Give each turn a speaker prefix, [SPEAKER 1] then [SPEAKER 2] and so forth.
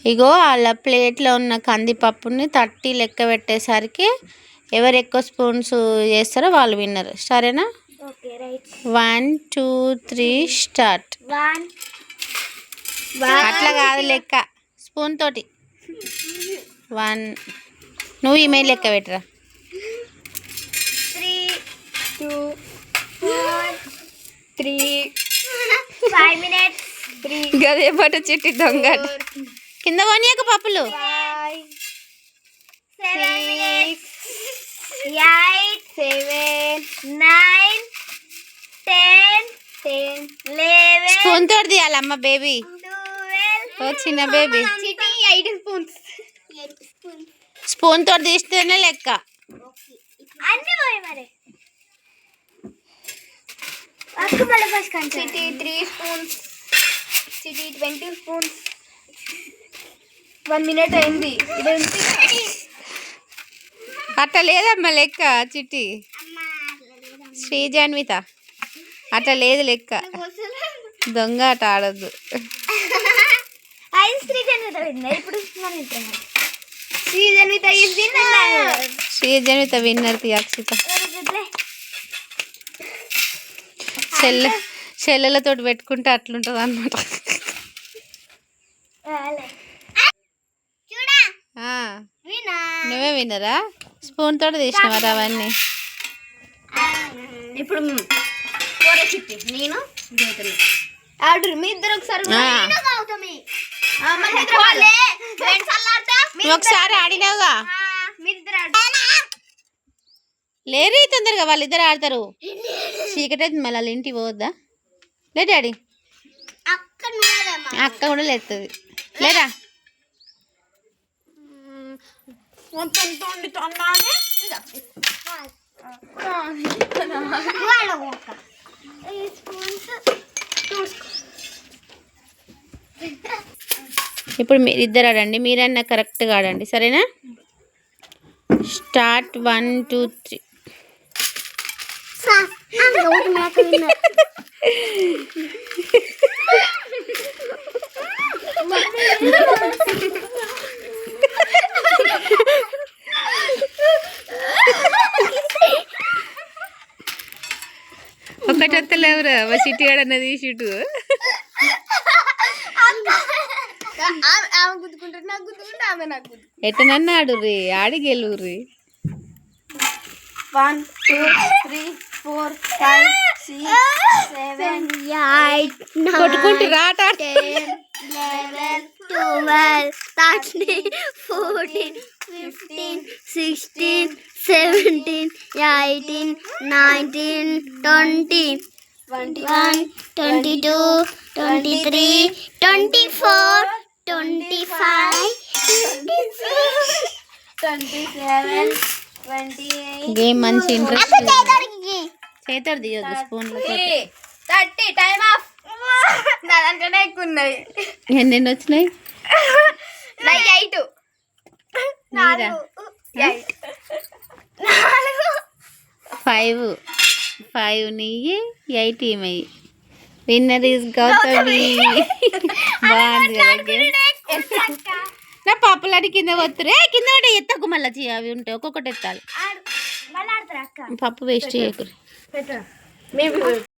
[SPEAKER 1] ఇగో అలా ప్లేట్లో ఉన్న కందిపప్పుని 30 లెక్క పెట్టేసరికి ఎవరు ఎక్కువ స్పూన్స్ చేస్తారో వాళ్ళు విన్నర్. సరేనా? 1 2 3 స్టార్ట్. అట్లా కాదు లెక్క, స్పూన్ తోటి. 1 నువ్వు ఈమెయిల్ లెక్క పెట్టరా.
[SPEAKER 2] 3 2 4 3 5 minutes.
[SPEAKER 1] గదే పట్ట చిట్టి దొంగ కింద పోనీయక పప్పులు.
[SPEAKER 2] 7 minutes. 8 7 9 10 11
[SPEAKER 1] స్పూన్ తోటి తీయాలమ్మ బేబీ.
[SPEAKER 2] 12
[SPEAKER 1] ఓ చిన్న బేబీ.
[SPEAKER 2] 8 spoons.
[SPEAKER 1] స్పూన్ తోటి తీస్తేనే లెక్క.
[SPEAKER 2] అన్ని పోయి మరి. అక్క మళ్ళీ ఫస్ట్ కంటే 3 spoons. 20 spoons. 1 minute అయింది.
[SPEAKER 1] అట్లా లేదమ్మా లెక్క చిట్టి. శ్రీజాన్విత అట్లా లేదు లెక్క. దొంగ ఆట ఆడద్దు. శ్రీజన్విత విన్నర్ తి అక్షిత. చెల్లెలతో పెట్టుకుంటే అట్లుంటది అన్నమాట. నువ్వే విన్నరా? స్పూన్ తోటి తీసినవారు అవన్నీ.
[SPEAKER 2] ఇప్పుడు నేను ఆర్డర్ మీ ఇద్దరు ఒకసారి
[SPEAKER 1] ఒకసారి ఆడినావుగా. లేరు తొందరగా, వాళ్ళిద్దరు ఆడతారు. చీకటి అయితే మళ్ళీ వాళ్ళ ఇంటికి పోవద్దా? లే డాడీ. అక్క కూడా లేస్తుంది లేరా. ఇప్పుడు మీరు ఇద్దరు ఆడండి, మీరన్నా కరెక్ట్గా ఆడండి. సరేనా? స్టార్ట్. 1 2 3. ఒకటి వస్తలేవురా మా చిట్టి ఆడన్నది షీటు. ఎట్టనన్నా ఆడుర్రి, ఆడి గెలువుర్రి.
[SPEAKER 2] 1 2 3 4 5 6 7 8 9
[SPEAKER 1] కొట్టుకుంటురా ఆట.
[SPEAKER 2] 10 11 12 13 14 15 16 17 18 19 20 21 22 23 24 25 27 28.
[SPEAKER 1] గేమ్ మంచి ఇంట్రెస్ట్. చేతాడు తీయొద్దు స్పూన్లు.
[SPEAKER 2] 30. Time of. నా దాంట్లోనే ఎక్కువ ఉన్నాయి.
[SPEAKER 1] ఎన్ని వచ్చినాయి?
[SPEAKER 2] 8.
[SPEAKER 1] 5 నెయ్యి 8 ఈమెయి. Winner is Gautami. బాగుంది కదా. నా పప్పులాడి కింద వస్తురే. కింద పడి ఎత్తకు మళ్ళీ అవి ఉంటాయి, ఒక్కొక్కటి ఎత్తాలి. పప్పు వేస్ట్ చేయకు.